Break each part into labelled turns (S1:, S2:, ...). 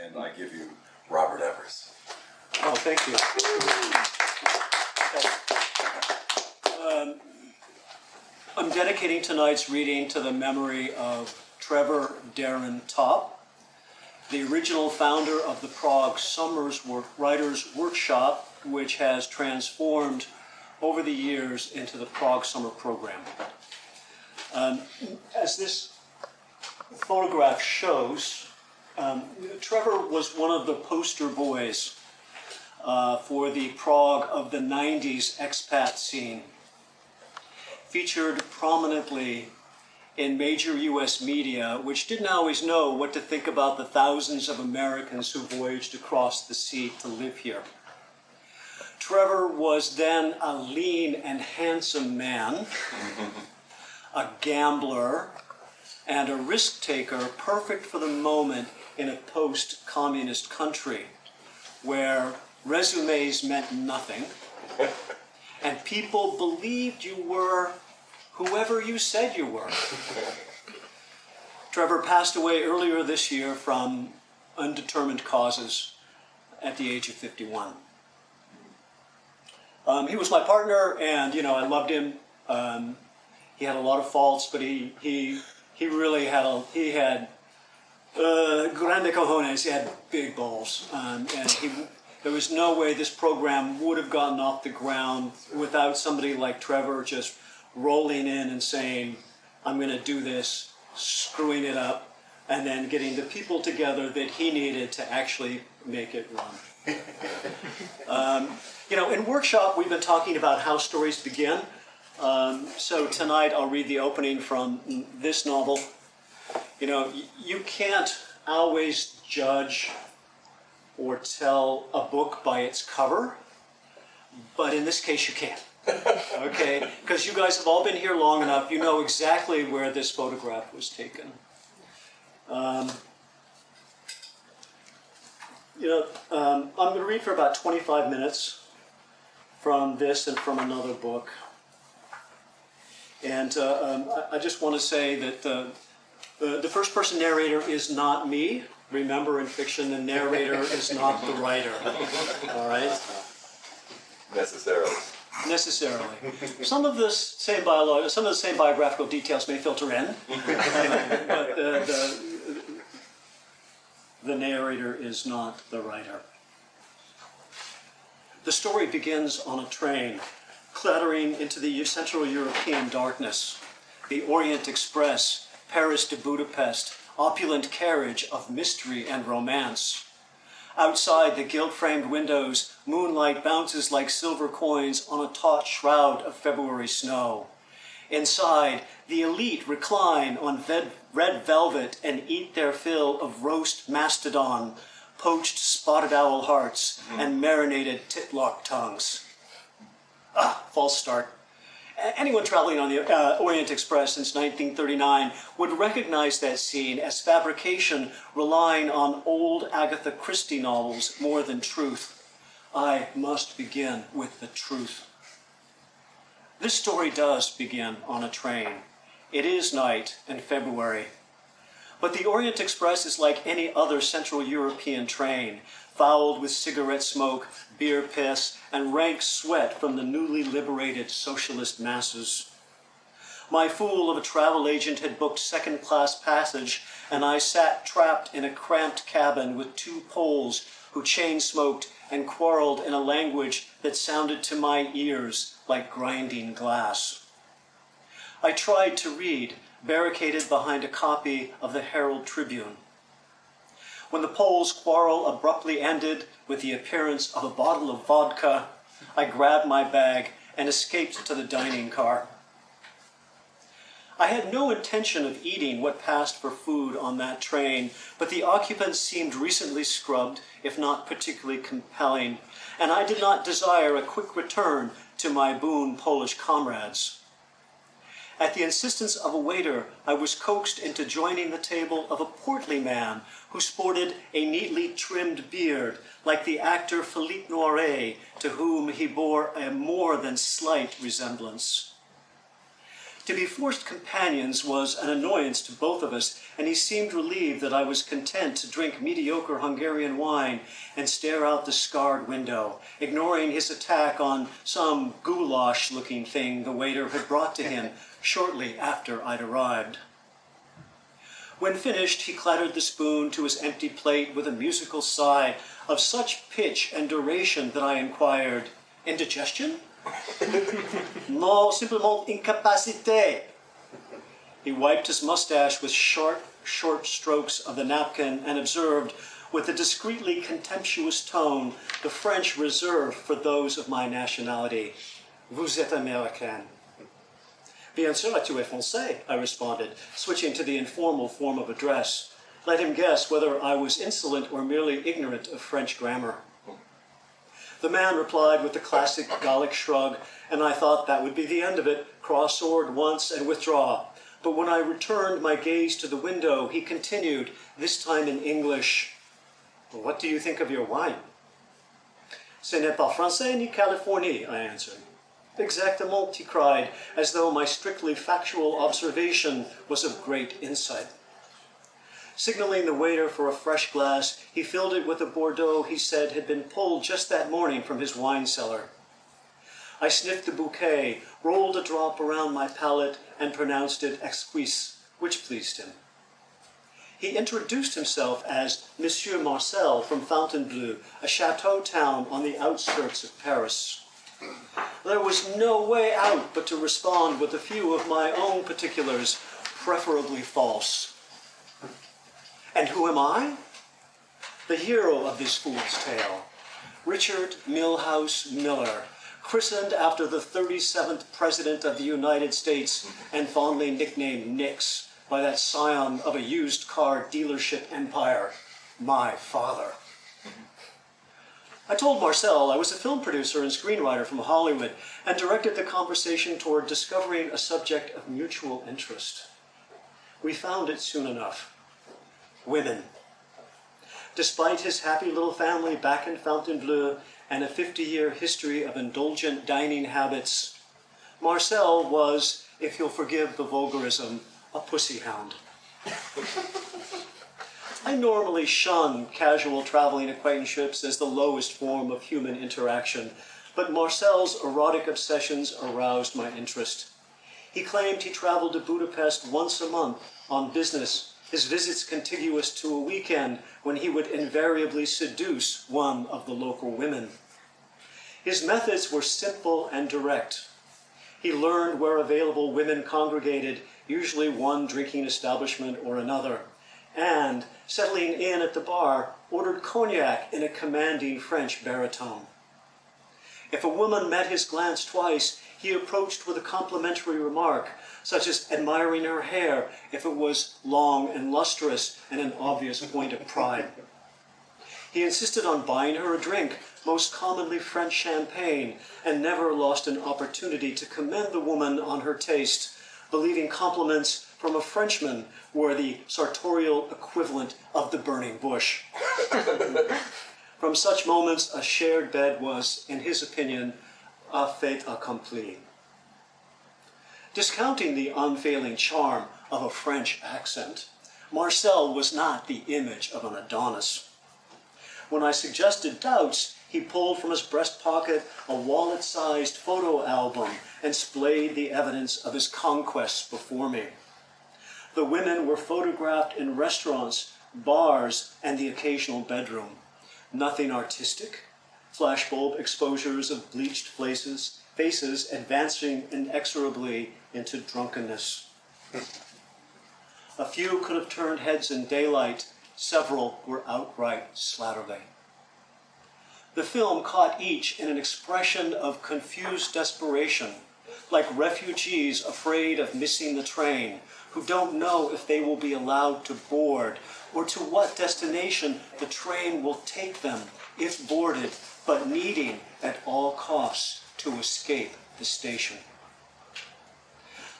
S1: and I give you Robert Eversz.
S2: Oh, thank you. I'm dedicating tonight's reading to the memory of Trevor Top, the original founder of the Prague Writers Workshop, which has transformed over the years into the Prague Summer Program. As this photograph shows, Trevor was one of the poster boys for the Prague of the 90s expat scene, featured prominently in major US media, which didn't always know what to think about the thousands of Americans who voyaged across the sea to live here. Trevor was then a lean and handsome man, a gambler, and a risk taker, perfect for the moment in a post-communist country where resumes meant nothing and people believed you were whoever you said you were. Trevor passed away earlier this year from undetermined causes at the age of 51. He was my partner, and I loved him. He had a lot of faults, but he really had grande cojones. He had big balls, and there was no way this program would have gotten off the ground without somebody like Trevor just rolling in and saying, "I'm going to do this," screwing it up, and then getting the people together that he needed to actually make it run. In workshop, we've been talking about how stories begin. So tonight I'll read the opening from this novel. You can't always judge or tell a book by its cover, but in this case you can. Okay? Because you guys have all been here long enough, you know exactly where this photograph was taken. I'm going to read for about 25 minutes from this and from another book. And I just want to say that the first person narrator is not me. Remember, in fiction, the narrator is not the writer. All right?
S1: Necessarily.
S2: Some of the same biographical details may filter in, but the narrator is not the writer. The story begins on a train, clattering into the Central European darkness. The Orient Express, Paris to Budapest, opulent carriage of mystery and romance. Outside the gilt-framed windows, moonlight bounces like silver coins on a taut shroud of February snow. Inside, the elite recline on red velvet and eat their fill of roast mastodon, poached spotted owl hearts, and marinated titlock tongues. False start. Anyone traveling on the Orient Express since 1939 would recognize that scene as fabrication relying on old Agatha Christie novels more than truth. I must begin with the truth. This story does begin on a train. It is night and February. But the Orient Express is like any other Central European train, fouled with cigarette smoke, beer piss, and rank sweat from the newly liberated socialist masses. My fool of a travel agent had booked second-class passage, and I sat trapped in a cramped cabin with two Poles who chain-smoked and quarreled in a language that sounded to my ears like grinding glass. I tried to read, barricaded behind a copy of the Herald Tribune. When the Poles' quarrel abruptly ended with the appearance of a bottle of vodka, I grabbed my bag and escaped to the dining car. I had no intention of eating what passed for food on that train, but the occupants seemed recently scrubbed, if not particularly compelling, and I did not desire a quick return to my boon Polish comrades. At the insistence of a waiter, I was coaxed into joining the table of a portly man who sported a neatly trimmed beard, like the actor Philippe Noiret, to whom he bore a more than slight resemblance. To be forced companions was an annoyance to both of us, and he seemed relieved that I was content to drink mediocre Hungarian wine and stare out the scarred window, ignoring his attack on some goulash-looking thing the waiter had brought to him shortly after I'd arrived. When finished, he clattered the spoon to his empty plate with a musical sigh of such pitch and duration that I inquired, "Indigestion?" "No, simplement incapacité." He wiped his mustache with sharp, short strokes of the napkin and observed, with a discreetly contemptuous tone, the French reserved for those of my nationality, "Vous êtes américain." "Bien sûr, tu es français," I responded, switching to the informal form of address. Let him guess whether I was insolent or merely ignorant of French grammar. The man replied with the classic Gallic shrug, and I thought that would be the end of it, cross sword once and withdraw. But when I returned my gaze to the window, he continued, this time in English, "What do you think of your wine?" "Ce n'est pas français ni Californie," I answered. "Exactement," he cried, as though my strictly factual observation was of great insight. Signaling the waiter for a fresh glass, he filled it with a Bordeaux he said had been pulled just that morning from his wine cellar. I sniffed the bouquet, rolled a drop around my palate, and pronounced it exquise, which pleased him. He introduced himself as Monsieur Marcel from Fontainebleau, a chateau town on the outskirts of Paris. There was no way out but to respond with a few of my own particulars, preferably false. And who am I? The hero of this fool's tale, Richard Milhouse Miller, christened after the 37th President of the United States and fondly nicknamed Nix by that scion of a used car dealership empire, my father. I told Marcel I was a film producer and screenwriter from Hollywood and directed the conversation toward discovering a subject of mutual interest. We found it soon enough. Women. Despite his happy little family back in Fontainebleau and a 50-year history of indulgent dining habits, Marcel was, if you'll forgive the vulgarism, a pussy hound. I normally shun casual traveling acquaintanceships as the lowest form of human interaction, but Marcel's erotic obsessions aroused my interest. He claimed he traveled to Budapest once a month on business, his visits contiguous to a weekend when he would invariably seduce one of the local women. His methods were simple and direct. He learned where available women congregated, usually one drinking establishment or another, and, settling in at the bar, ordered cognac in a commanding French baritone. If a woman met his glance twice, he approached with a complimentary remark, such as admiring her hair if it was long and lustrous and an obvious point of pride. He insisted on buying her a drink, most commonly French champagne, and never lost an opportunity to commend the woman on her taste, believing compliments from a Frenchman were the sartorial equivalent of the burning bush. From such moments, a shared bed was, in his opinion, a fait accompli. Discounting the unfailing charm of a French accent, Marcel was not the image of an Adonis. When I suggested doubts, he pulled from his breast pocket a wallet-sized photo album and splayed the evidence of his conquests before me. The women were photographed in restaurants, bars, and the occasional bedroom. Nothing artistic, flashbulb exposures of bleached faces advancing inexorably into drunkenness. A few could have turned heads in daylight, several were outright slatternly. The film caught each in an expression of confused desperation, like refugees afraid of missing the train, who don't know if they will be allowed to board or to what destination the train will take them if boarded, but needing at all costs to escape the station.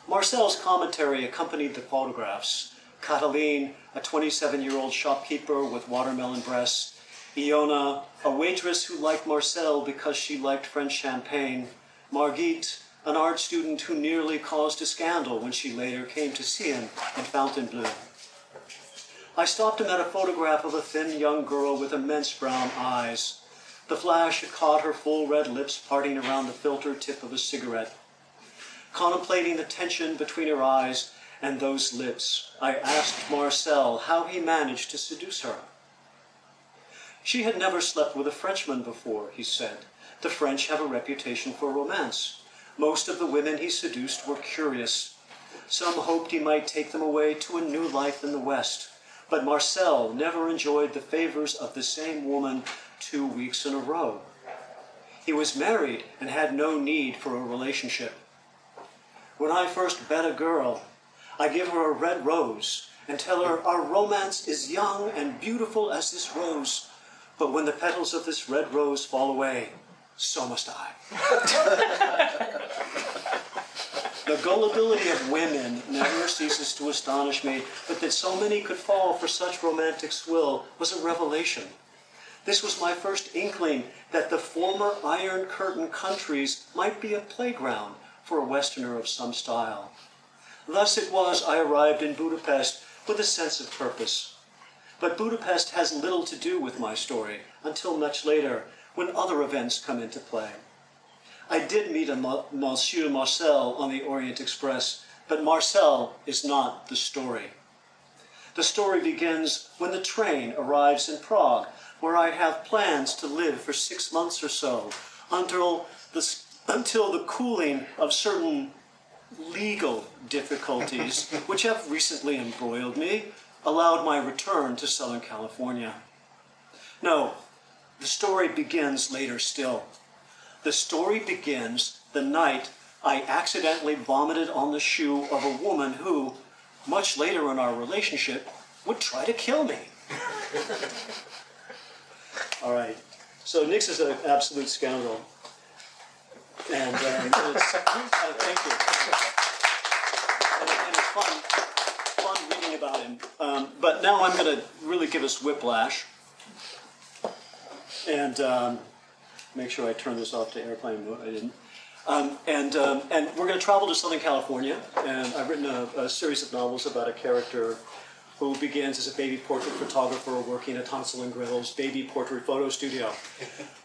S2: Marcel's commentary accompanied the photographs. Cataline, a 27-year-old shopkeeper with watermelon breasts, Iona, a waitress who liked Marcel because she liked French champagne, Margit, an art student who nearly caused a scandal when she later came to see him in Fontainebleau. I stopped him at a photograph of a thin young girl with immense brown eyes. The flash had caught her full red lips parting around the filter tip of a cigarette. Contemplating the tension between her eyes and those lips, I asked Marcel how he managed to seduce her. She had never slept with a Frenchman before, he said. The French have a reputation for romance. Most of the women he seduced were curious. Some hoped he might take them away to a new life in the West. But Marcel never enjoyed the favors of the same woman 2 weeks in a row. He was married and had no need for a relationship. When I first bet a girl, I give her a red rose and tell her our romance is young and beautiful as this rose. But when the petals of this red rose fall away, so must I. The gullibility of women never ceases to astonish me, but that so many could fall for such romantic swill was a revelation. This was my first inkling that the former Iron Curtain countries might be a playground for a Westerner of some style. Thus it was I arrived in Budapest with a sense of purpose. But Budapest has little to do with my story until much later, when other events come into play. I did meet a Monsieur Marcel on the Orient Express, but Marcel is not the story. The story begins when the train arrives in Prague, where I have plans to live for 6 months or so, until the cooling of certain legal difficulties, which have recently embroiled me, allowed my return to Southern California. No, the story begins later still. The story begins the night I accidentally vomited on the shoe of a woman who, much later in our relationship, would try to kill me. All right, so Nix is an absolute scoundrel. And thank you. And it's fun reading about him. But now I'm going to really give us whiplash. And make sure I turn this off to airplane mode. I didn't. And we're going to travel to Southern California. And I've written a series of novels about a character who begins as a baby portrait photographer working at Hansel and Gretel's baby portrait photo studio,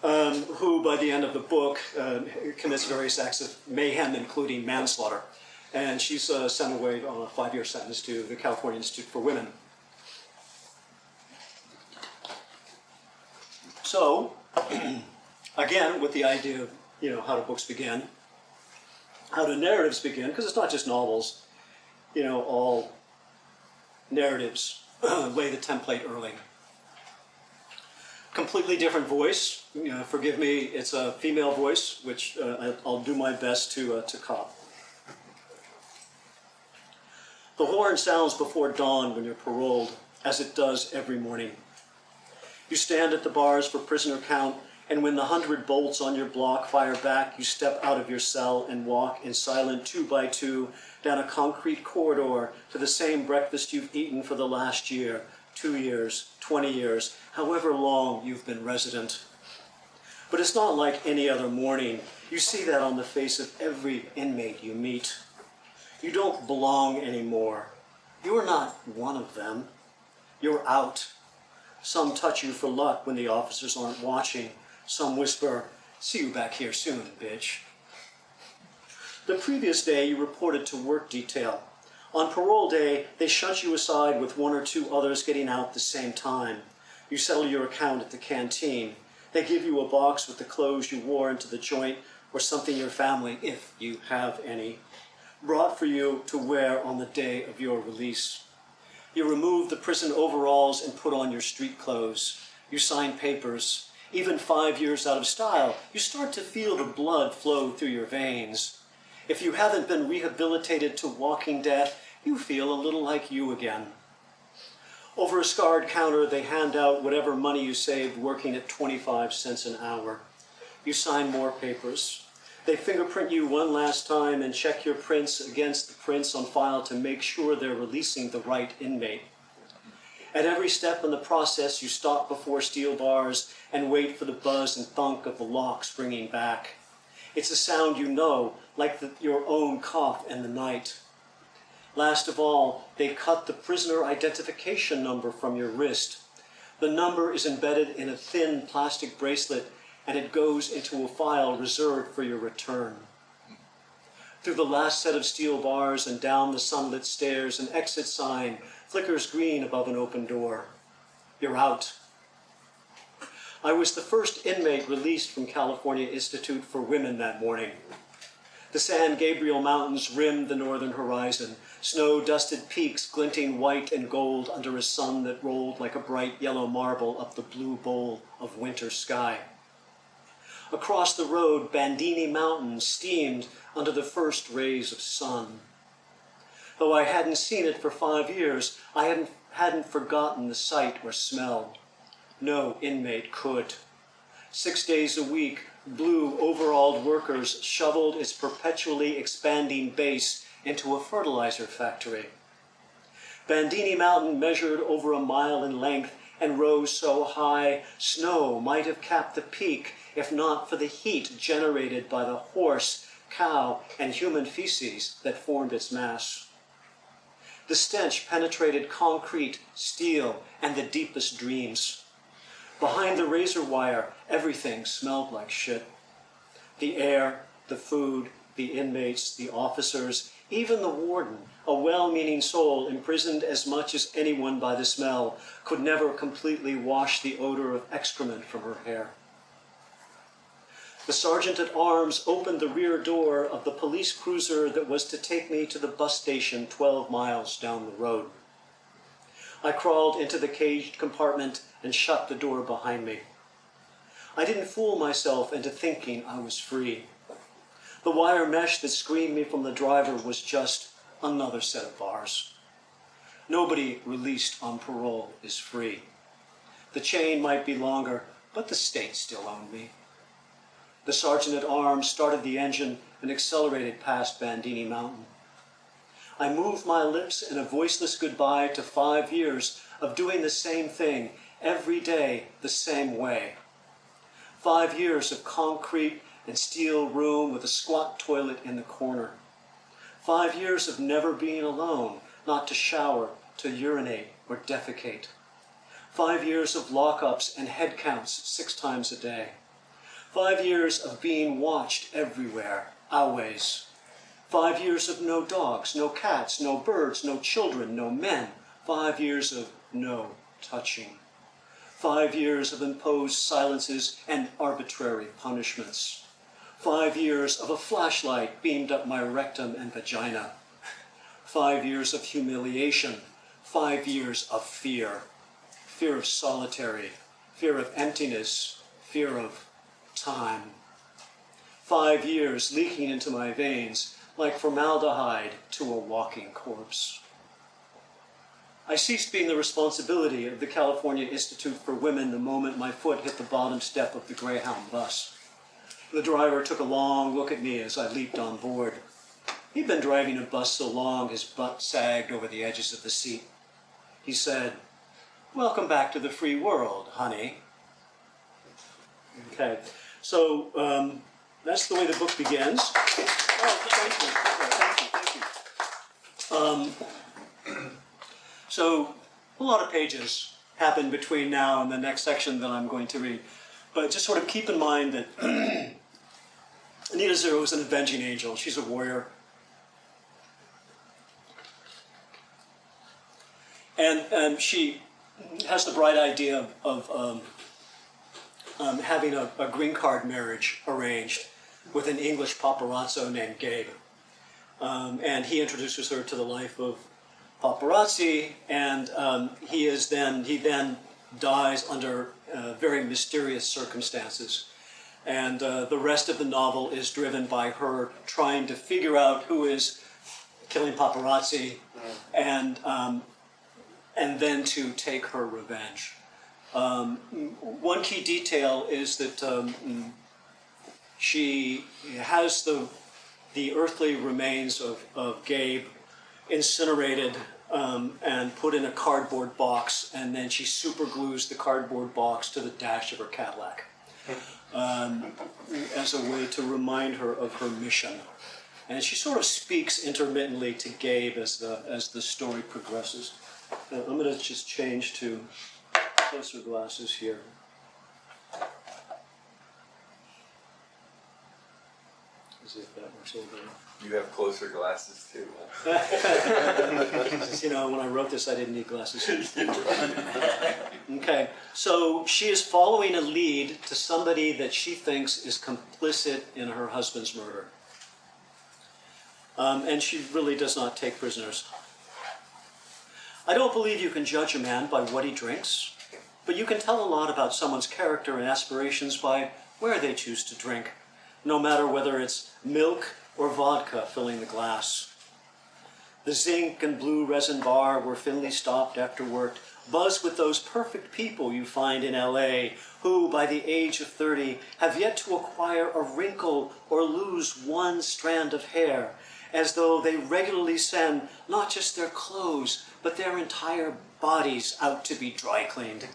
S2: who by the end of the book commits various acts of mayhem, including manslaughter. And she's sent away on a 5-year sentence to the California Institute for Women. So, again, with the idea of how do books begin, how do narratives begin, because it's not just novels, all narratives lay the template early. Completely different voice. Forgive me, it's a female voice, which I'll do my best to cop. The horn sounds before dawn when you're paroled, as it does every morning. You stand at the bars for prisoner count, and when the 100 bolts on your block fire back, you step out of your cell and walk in silent 2 by 2 down a concrete corridor to the same breakfast you've eaten for the last year, 2 years, 20 years, however long you've been resident. But it's not like any other morning. You see that on the face of every inmate you meet. You don't belong anymore. You're not one of them. You're out. Some touch you for luck when the officers aren't watching. Some whisper, "See you back here soon, bitch." The previous day, you reported to work detail. On parole day, they shut you aside with 1 or 2 others getting out at the same time. You settle your account at the canteen. They give you a box with the clothes you wore into the joint or something your family, if you have any, brought for you to wear on the day of your release. You remove the prison overalls and put on your street clothes. You sign papers. Even 5 years out of style, you start to feel the blood flow through your veins. If you haven't been rehabilitated to walking death, you feel a little like you again. Over a scarred counter, they hand out whatever money you saved working at 25 cents an hour. You sign more papers. They fingerprint you one last time and check your prints against the prints on file to make sure they're releasing the right inmate. At every step in the process, you stop before steel bars and wait for the buzz and thunk of the lock springing back. It's a sound you know, like your own cough in the night. Last of all, they cut the prisoner identification number from your wrist. The number is embedded in a thin plastic bracelet, and it goes into a file reserved for your return. Through the last set of steel bars and down the sunlit stairs, an exit sign flickers green above an open door. You're out. I was the first inmate released from California Institute for Women that morning. The San Gabriel Mountains rimmed the northern horizon, snow-dusted peaks glinting white and gold under a sun that rolled like a bright yellow marble up the blue bowl of winter sky. Across the road, Bandini Mountain steamed under the first rays of sun. Though I hadn't seen it for 5 years, I hadn't forgotten the sight or smell. No inmate could. 6 days a week, blue overalled workers shoveled its perpetually expanding base into a fertilizer factory. Bandini Mountain measured over 1 mile in length and rose so high, snow might have capped the peak if not for the heat generated by the horse, cow, and human feces that formed its mass. The stench penetrated concrete, steel, and the deepest dreams. Behind the razor wire, everything smelled like shit. The air, the food, the inmates, the officers, even the warden, a well-meaning soul imprisoned as much as anyone by the smell, could never completely wash the odor of excrement from her hair. The sergeant-at-arms opened the rear door of the police cruiser that was to take me to the bus station 12 miles down the road. I crawled into the caged compartment and shut the door behind me. I didn't fool myself into thinking I was free. The wire mesh that screened me from the driver was just another set of bars. Nobody released on parole is free. The chain might be longer, but the state still owned me. The sergeant-at-arms started the engine and accelerated past Bandini Mountain. I moved my lips in a voiceless goodbye to 5 years of doing the same thing every day the same way. 5 years of concrete and steel room with a squat toilet in the corner. 5 years of never being alone, not to shower, to urinate, or defecate. 5 years of lockups and head counts 6 times a day. 5 years of being watched everywhere, always. 5 years of no dogs, no cats, no birds, no children, no men. 5 years of no touching. 5 years of imposed silences and arbitrary punishments. 5 years of a flashlight beamed up my rectum and vagina. 5 years of humiliation. 5 years of fear. Fear of solitary, fear of emptiness, fear of time. 5 years leaking into my veins like formaldehyde to a walking corpse. I ceased being the responsibility of the California Institute for Women the moment my foot hit the bottom step of the Greyhound bus. The driver took a long look at me as I leaped on board. He'd been driving a bus so long his butt sagged over the edges of the seat. He said, "Welcome back to the free world, honey." Okay, so that's the way the book begins. Oh, thank you. So a lot of pages happen between now and the next section that I'm going to read. But just sort of keep in mind that Anita Zero is an avenging angel. She's a warrior. And she has the bright idea of having a green card marriage arranged with an English paparazzo named Gabe. And he introduces her to the life of Paparazzi, and he then dies under very mysterious circumstances. And the rest of the novel is driven by her trying to figure out who is killing Paparazzi, and then to take her revenge. One key detail is that she has the earthly remains of Gabe incinerated and put in a cardboard box, and then she super glues the cardboard box to the dash of her Cadillac as a way to remind her of her mission. And she sort of speaks intermittently to Gabe as the story progresses. I'm going to just change to closer glasses here. As if that works over there.
S1: You have closer glasses too.
S2: You know, when I wrote this, I didn't need glasses. Okay, so she is following a lead to somebody that she thinks is complicit in her husband's murder. And she really does not take prisoners. I don't believe you can judge a man by what he drinks, but you can tell a lot about someone's character and aspirations by where they choose to drink, no matter whether it's milk or vodka filling the glass. The zinc and blue resin bar where Finley stopped after work buzzed with those perfect people you find in LA who, by the age of 30, have yet to acquire a wrinkle or lose one strand of hair, as though they regularly send not just their clothes, but their entire bodies out to be dry cleaned.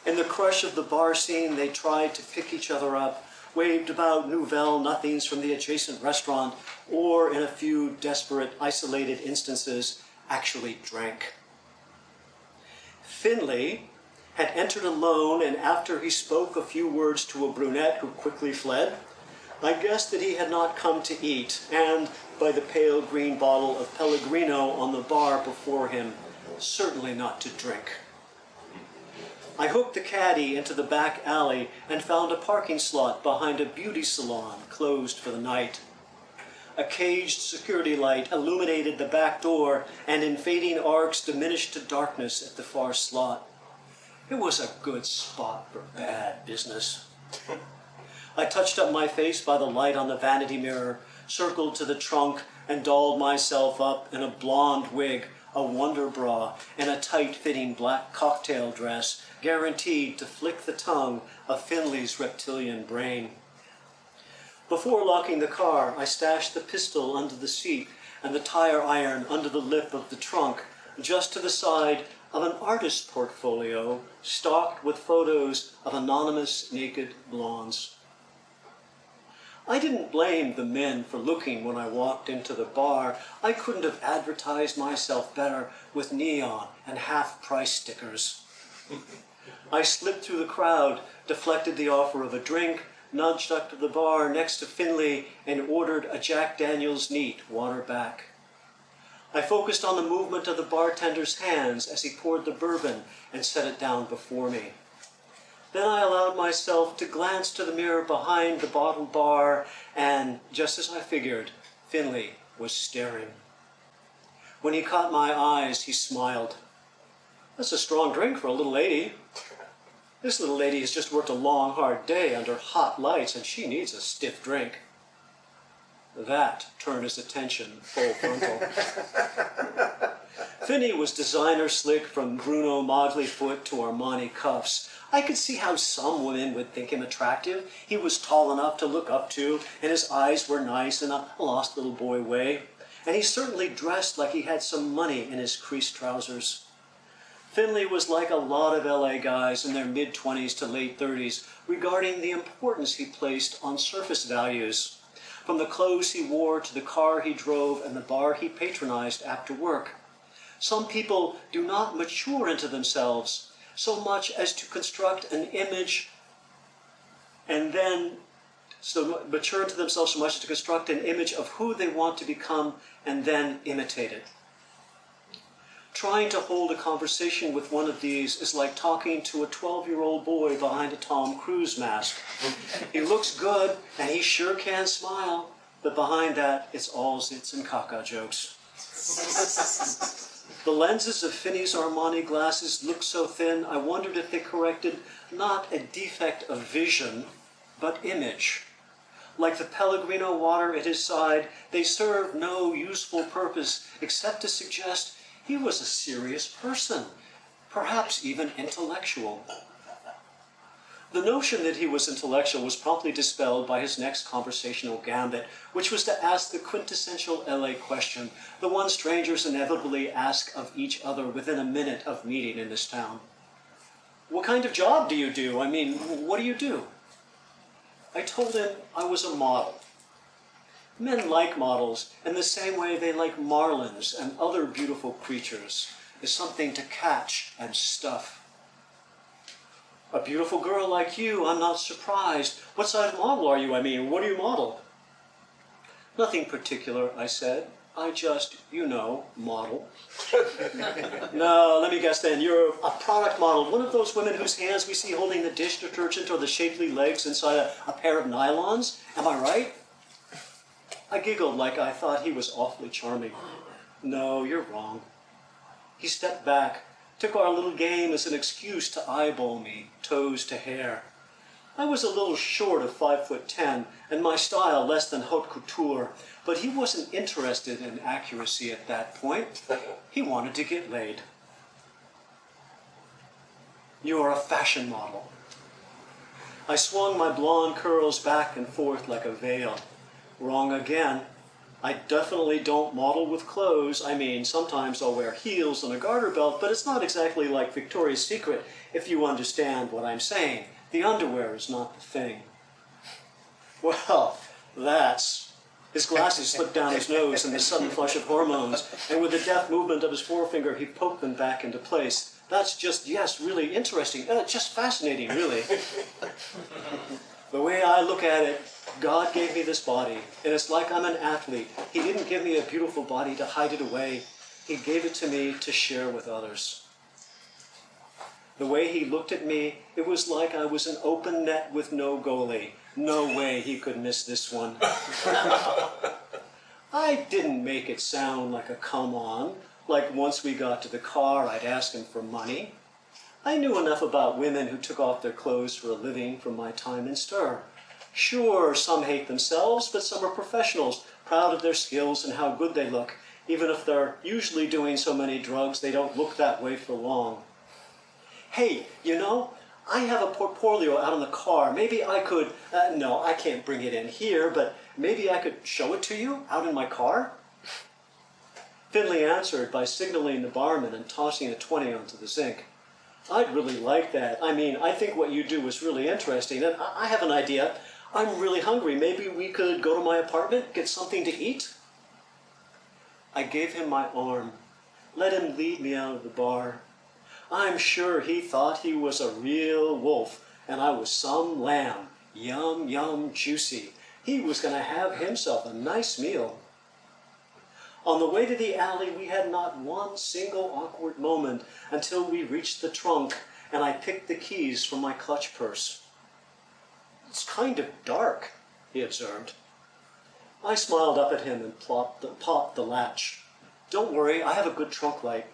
S2: In the crush of the bar scene, they tried to pick each other up, waved about nouvelle nothings from the adjacent restaurant, or in a few desperate, isolated instances, actually drank. Finley had entered alone, and after he spoke a few words to a brunette who quickly fled, I guessed that he had not come to eat, and, by the pale green bottle of Pellegrino on the bar before him, certainly not to drink. I hooked the caddy into the back alley and found a parking slot behind a beauty salon closed for the night. A caged security light illuminated the back door, and in fading arcs diminished to darkness at the far slot. It was a good spot for bad business. I touched up my face by the light on the vanity mirror, circled to the trunk, and dolled myself up in a blonde wig, a wonder bra, and a tight-fitting black cocktail dress, guaranteed to flick the tongue of Finley's reptilian brain. Before locking the car, I stashed the pistol under the seat and the tire iron under the lip of the trunk, just to the side of an artist's portfolio stocked with photos of anonymous naked blondes. I didn't blame the men for looking when I walked into the bar. I couldn't have advertised myself better with neon and half-price stickers. I slipped through the crowd, deflected the offer of a drink, nudged up to the bar next to Finley, and ordered a Jack Daniels neat water back. I focused on the movement of the bartender's hands as he poured the bourbon and set it down before me. Then I allowed myself to glance to the mirror behind the bottled bar, and, just as I figured, Finley was staring. When he caught my eyes, he smiled. "That's a strong drink for a little lady. This little lady has just worked a long, hard day under hot lights, and she needs a stiff drink." That turned his attention full frontal. Finney was designer slick from Bruno Modley foot to Armani cuffs. I could see how some women would think him attractive. He was tall enough to look up to, and his eyes were nice in a lost little boy way. And he certainly dressed like he had some money in his creased trousers. Finley was like a lot of LA guys in their mid-20s to late 30s, regarding the importance he placed on surface values, from the clothes he wore to the car he drove and the bar he patronized after work. Some people do not mature into themselves so much as to construct an image and then mature into themselves so much as to construct an image of who they want to become and then imitate it. Trying to hold a conversation with one of these is like talking to a 12-year-old boy behind a Tom Cruise mask. He looks good, and he sure can smile, but behind that, it's all zits and caca jokes. The lenses of Finney's Armani glasses looked so thin, I wondered if they corrected not a defect of vision, but image. Like the Pellegrino water at his side, they served no useful purpose except to suggest he was a serious person, perhaps even intellectual. The notion that he was intellectual was promptly dispelled by his next conversational gambit, which was to ask the quintessential LA question, the one strangers inevitably ask of each other within a minute of meeting in this town. "What kind of job do you do? I mean, what do you do?" I told him I was a model. Men like models in the same way they like marlins and other beautiful creatures, is something to catch and stuff. A beautiful girl like you, I'm not surprised. What size model are you, I mean? What do you model? Nothing particular, I said. I just, model. No, let me guess then. You're a product model. One of those women whose hands we see holding the dish detergent or the shapely legs inside a pair of nylons. Am I right? I giggled like I thought he was awfully charming. No, you're wrong. He stepped back, took our little game as an excuse to eyeball me, toes to hair. I was a little short of 5'10", and my style less than haute couture, but he wasn't interested in accuracy at that point. He wanted to get laid. You're a fashion model. I swung my blonde curls back and forth like a veil. Wrong again. I definitely don't model with clothes. I mean, sometimes I'll wear heels and a garter belt, but it's not exactly like Victoria's Secret, if you understand what I'm saying. The underwear is not the thing. Well, that's... His glasses slipped down his nose in the sudden flush of hormones, and with a deft movement of his forefinger, he poked them back into place. That's just, yes, really interesting. Just fascinating, really. The way I look at it, God gave me this body, and it's like I'm an athlete. He didn't give me a beautiful body to hide it away. He gave it to me to share with others. The way he looked at me, it was like I was an open net with no goalie. No way he could miss this one. I didn't make it sound like a come-on, like once we got to the car, I'd ask him for money. I knew enough about women who took off their clothes for a living from my time in stir. Sure, some hate themselves, but some are professionals, proud of their skills and how good they look. Even if they're usually doing so many drugs, they don't look that way for long. Hey, I have a portfolio out in the car. Maybe I could, no, I can't bring it in here, but maybe I could show it to you out in my car? Finley answered by signaling the barman and tossing a 20 onto the zinc. I'd really like that. I mean, I think what you do is really interesting, and I have an idea. I'm really hungry. Maybe we could go to my apartment, get something to eat? I gave him my arm, let him lead me out of the bar. I'm sure he thought he was a real wolf, and I was some lamb. Yum, yum, juicy. He was going to have himself a nice meal. On the way to the alley, we had not one single awkward moment until we reached the trunk, and I picked the keys from my clutch purse. It's kind of dark, he observed. I smiled up at him and popped the latch. Don't worry, I have a good trunk light.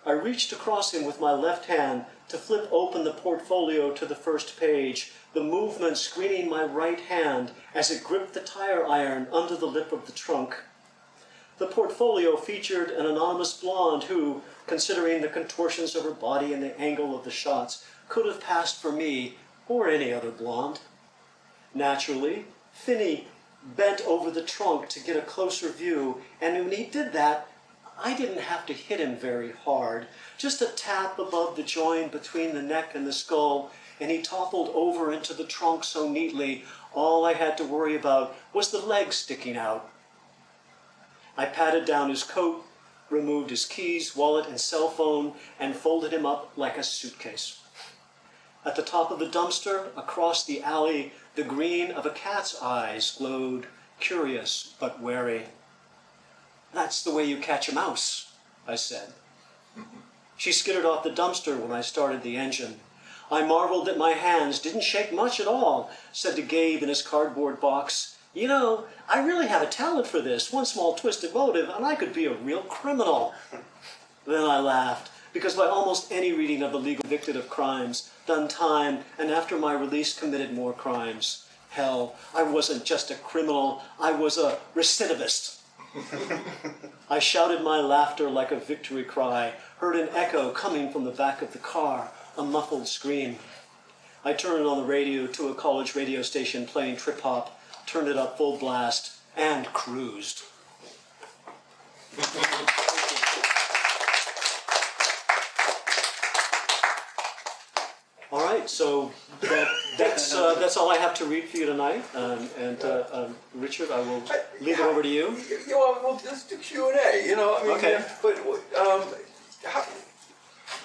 S2: I reached across him with my left hand to flip open the portfolio to the first page, the movement screening my right hand as it gripped the tire iron under the lip of the trunk. The portfolio featured an anonymous blonde who, considering the contortions of her body and the angle of the shots, could have passed for me or any other blonde. Naturally, Finney bent over the trunk to get a closer view, and when he did that, I didn't have to hit him very hard, just a tap above the joint between the neck and the skull, and he toppled over into the trunk so neatly, all I had to worry about was the legs sticking out. I patted down his coat, removed his keys, wallet, and cell phone, and folded him up like a suitcase. At the top of the dumpster, across the alley, the green of a cat's eyes glowed, curious but wary. That's the way you catch a mouse, I said. She skittered off the dumpster when I started the engine. I marveled that my hands didn't shake much at all, said to Gabe in his cardboard box. I really have a talent for this, one small twisted motive, and I could be a real criminal. Then I laughed, because by almost any reading of the legal convicted of crimes, done time, and after my release committed more crimes. Hell, I wasn't just a criminal, I was a recidivist. I shouted my laughter like a victory cry, heard an echo coming from the back of the car, a muffled scream. I turned on the radio to a college radio station playing trip-hop, turned it up full blast, and cruised. All right. right. So that's all I have to read for you tonight. Richard, I will leave it over to you.
S1: Well, just do Q&A. You know, I mean,
S2: Okay.
S1: But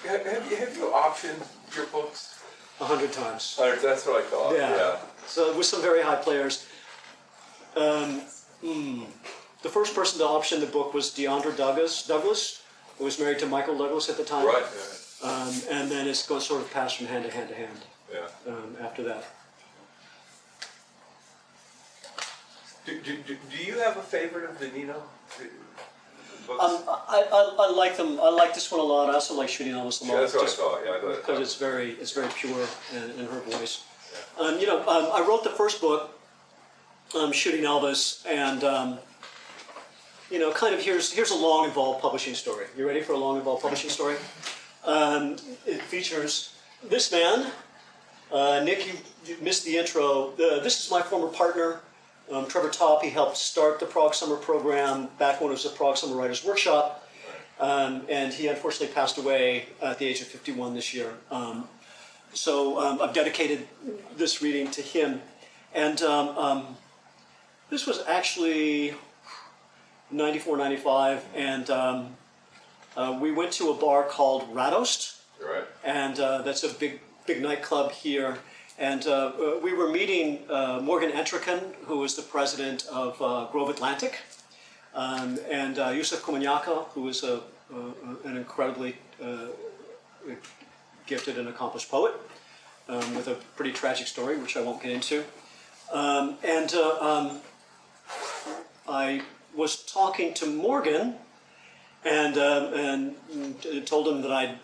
S1: have you optioned your books?
S2: 100 times.
S1: That's what I thought. Yeah.
S2: So with some very high players. The first person to option the book was Deandra Douglas, who was married to Michael Douglas at the time.
S1: Right.
S2: And then it's going sort of passed from hand to hand to hand.
S1: Yeah.
S2: After that.
S1: Do you have a favorite of the Nino books?
S2: I like them. I like this one a lot. I also like Shooting Elvis a lot.
S1: Yeah, that's what I thought. Yeah,
S2: because it's very pure in her voice. Yeah. I wrote the first book, Shooting Elvis, and kind of here's a long involved publishing story. You ready for a long involved publishing story? It features this man. Nick, you missed the intro. This is my former partner, Trevor. He helped start the Prague Summer Program back when it was the Prague Summer Writers Workshop. And he unfortunately passed away at the age of 51 this year. So I've dedicated this reading to him. And this was actually 94, 95, and we went to a bar called Radost.
S1: Right.
S2: And that's a big nightclub here. And we were meeting Morgan Entrekin, who was the president of Grove Atlantic, and Yusuf Kumanyaka, who is an incredibly gifted and accomplished poet with a pretty tragic story, which I won't get into. I was talking to Morgan and told him that I'd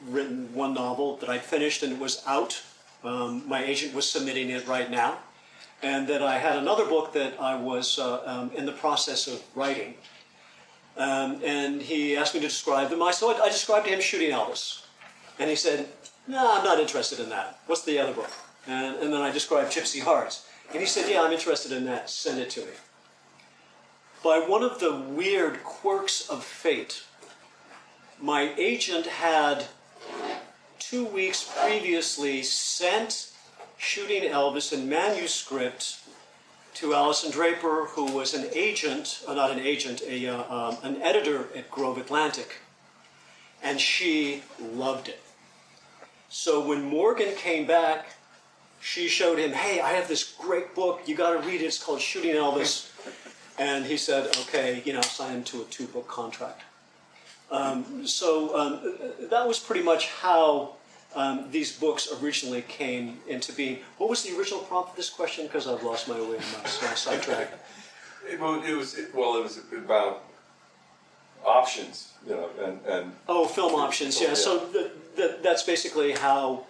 S2: written one novel that I'd finished and it was out. My agent was submitting it right now, and that I had another book that I was in the process of writing. And he asked me to describe them. So I described to him Shooting Elvis, and he said, "No, I'm not interested in that. What's the other book?" And then I described Gypsy Hearts, and he said, "Yeah, I'm interested in that. Send it to me." By one of the weird quirks of fate, my agent had 2 weeks previously sent Shooting Elvis in manuscript to Allison Draper, who was an agent, not an agent, an editor at Grove Atlantic, and she loved it. So when Morgan came back, she showed him, "Hey, I have this great book, you got to read it, it's called Shooting Elvis." And he said, "Okay, sign him to a 2-book contract." That was pretty much how these books originally came into being. What was the original prompt for this question? Because I've lost my way in my sidetrack.
S1: It was about options, and
S2: oh, film options, yeah. So that's basically how,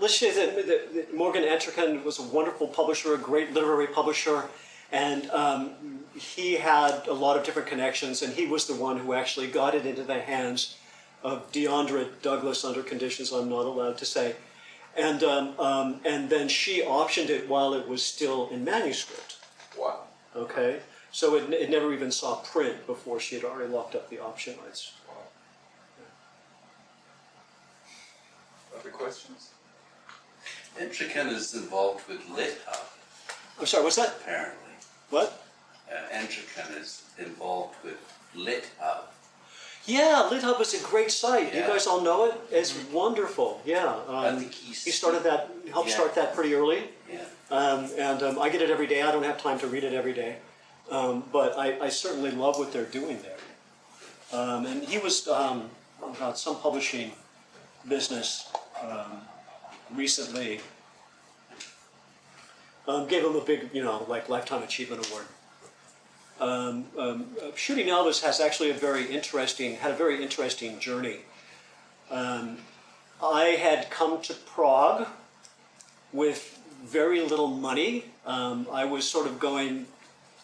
S2: let's say that Morgan Entrekin was a wonderful publisher, a great literary publisher, and he had a lot of different connections, and he was the one who actually got it into the hands of Deandra Douglas under conditions I'm not allowed to say. And then she optioned it while it was still in manuscript.
S1: Wow.
S2: Okay? So it never even saw print before she had already locked up the option rights.
S1: Wow. Other questions?
S3: Entrekin is involved with Lit Hub,
S2: I'm sorry, what's that?
S3: apparently.
S2: What?
S3: Entrekin is involved with Lit Hub.
S2: Yeah, Lit Hub is a great site.
S3: Yeah.
S2: You guys all know it? It's wonderful. Yeah.
S3: I think
S2: he started that, helped start that pretty early.
S3: Yeah.
S2: I get it every day. I don't have time to read it every day. But I certainly love what they're doing there. And he was about some publishing business recently gave him a big, Lifetime Achievement Award. Shooting Elvis has actually had a very interesting journey. I had come to Prague with very little money. I was sort of going,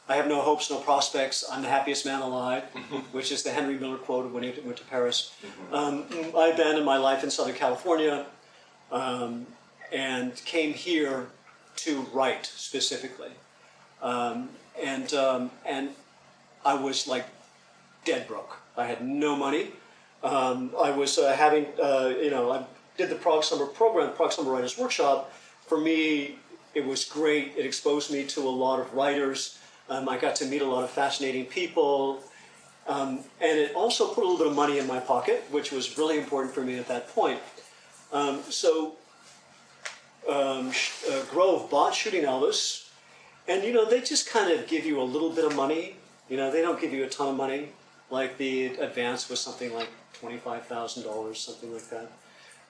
S2: I have no hopes, no prospects, I'm the happiest man alive, which is the Henry Miller quote of when he went to Paris. I abandoned my life in Southern California and came here to write specifically. And I was like dead broke. I had no money. I was having, I did the Prague Summer Program, Prague Summer Writers Workshop. For me, it was great. It exposed me to a lot of writers. I got to meet a lot of fascinating people. And it also put a little bit of money in my pocket, which was really important for me at that point. Grove bought Shooting Elvis, and they just kind of give you a little bit of money. They don't give you a ton of money. Like the advance was something like $25,000, something like that,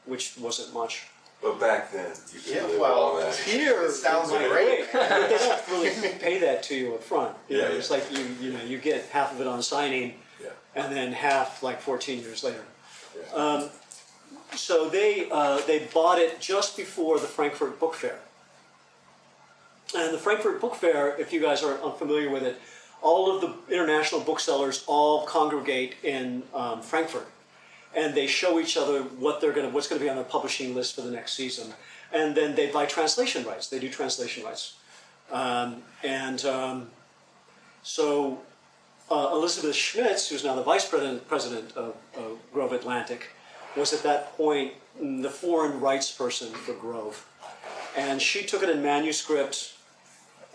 S2: which wasn't much.
S1: But back then, you could live
S4: well,
S1: on that.
S2: Here,
S4: it sounds
S2: it might
S4: great.
S2: be, but they don't really pay that to you up front.
S1: Yeah,
S2: It's like you get half of it on signing,
S1: Yeah.
S2: and then half like 14 years later.
S1: Yeah.
S2: So they bought it just before the Frankfurt Book Fair. And the Frankfurt Book Fair, if you guys are unfamiliar with it, all of the international booksellers all congregate in Frankfurt, and they show each other what's going to be on their publishing list for the next season, and then they buy translation rights. They do translation rights, so Elizabeth Schmitz, who's now the vice president of Grove Atlantic, was at that point the foreign rights person for Grove, and she took it in manuscript.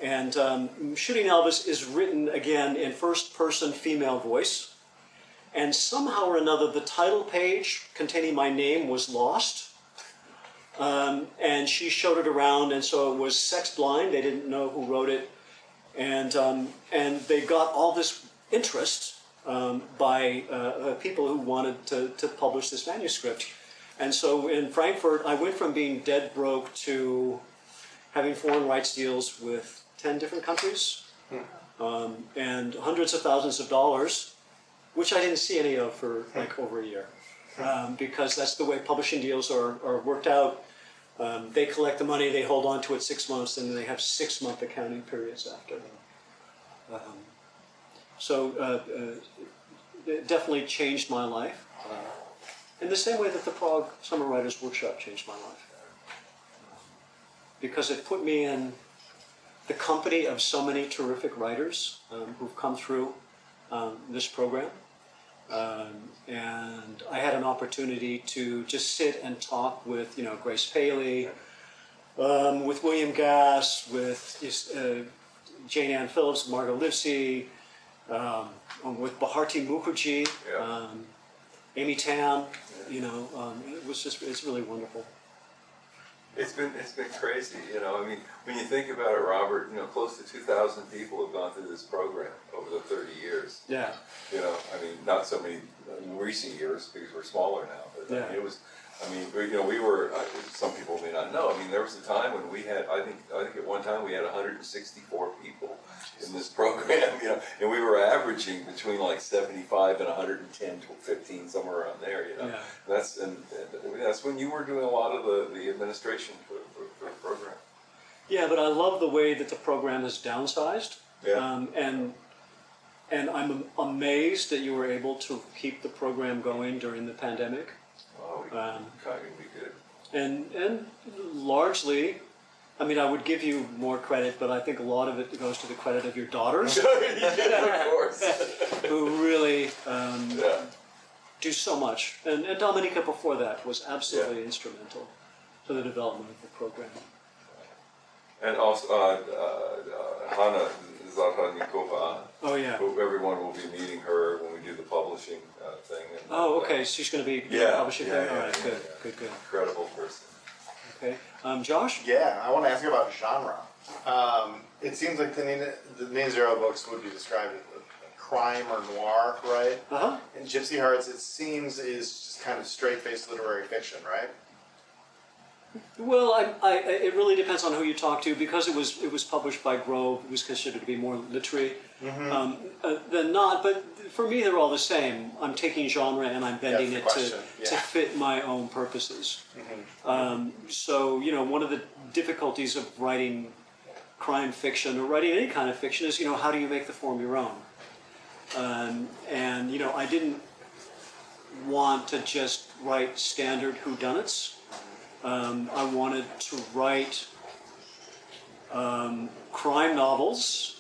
S2: And Shooting Elvis is written again in first-person female voice. And somehow or another, the title page containing my name was lost. And she showed it around, and so it was sex blind. They didn't know who wrote it. And they got all this interest by people who wanted to publish this manuscript. And so in Frankfurt, I went from being dead broke to having foreign rights deals with 10 different countries, and hundreds of thousands of dollars, which I didn't see any of for like over a year, because that's the way publishing deals are worked out. They collect the money, they hold on to it 6 months, and they have 6-month accounting periods after. It definitely changed my life, in the same way that the Prague Summer Writers Workshop changed my life, because it put me in the company of so many terrific writers who've come through this program. And I had an opportunity to just sit and talk with, Grace Paley, with William Gass, with Jane Ann Phillips, Margot Livesey, with Bharti Mukherjee, Amy Tam. It's really wonderful.
S1: It's been crazy, when you think about it, Robert, close to 2,000 people have gone through this program over the 30 years.
S2: Yeah.
S1: Not so many recent years because we're smaller now, but
S2: Yeah.
S1: it was. We were. Some people may not know. There was a time when we had. I think at one time we had 164 people in this program. And we were averaging between like 75 and 110 to 15, somewhere around there.
S2: Yeah.
S1: That's when you were doing a lot of the administration for the program.
S2: Yeah, but I love the way that the program is downsized.
S1: Yeah.
S2: And I'm amazed that you were able to keep the program going during the pandemic.
S1: Oh, we did.
S2: And largely, I would give you more credit, but I think a lot of it goes to the credit of your daughters,
S1: Yeah, of course.
S2: who really
S1: Yeah.
S2: do so much. And Dominika before that was absolutely instrumental to the development of the program.
S1: And also Hanna Zahranikova.
S2: Oh, yeah.
S1: Who everyone will be meeting her when we do the publishing thing. And,
S2: Oh, okay. She's going to be publishing there? All right, good.
S1: Incredible person.
S2: Okay. Josh?
S4: Yeah, I want to ask you about genre. It seems like the Nina Zero books would be described as crime or noir, right?
S2: Uh-huh.
S4: And Gypsy Hearts, it seems, is just kind of straight-faced literary fiction, right?
S2: Well, it really depends on who you talk to. Because it was published by Grove, it was considered to be more literary than not. But for me, they're all the same. I'm taking genre and I'm bending it to fit my own purposes. So, one of the difficulties of writing crime fiction or writing any kind of fiction is, how do you make the form your own? I didn't want to just write standard whodunits. I wanted to write crime novels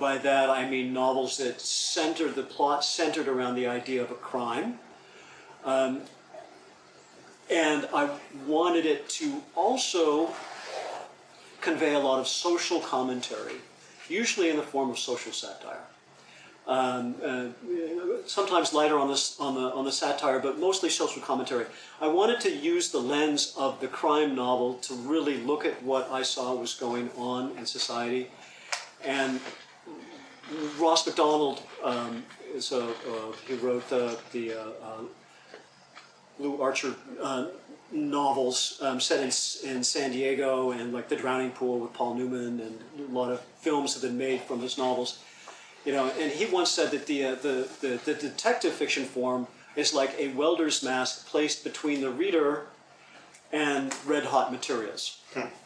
S2: by that I mean novels that center the plot centered around the idea of a crime. And I wanted it to also convey a lot of social commentary, usually in the form of social satire. Sometimes lighter on the satire, but mostly social commentary. I wanted to use the lens of the crime novel to really look at what I saw was going on in society. And Ross MacDonald he wrote the Lou Archer novels set in San Diego, and like The Drowning Pool with Paul Newman, and a lot of films have been made from his novels. You know, and he once said that the detective fiction form is like a welder's mask placed between the reader and red-hot materials.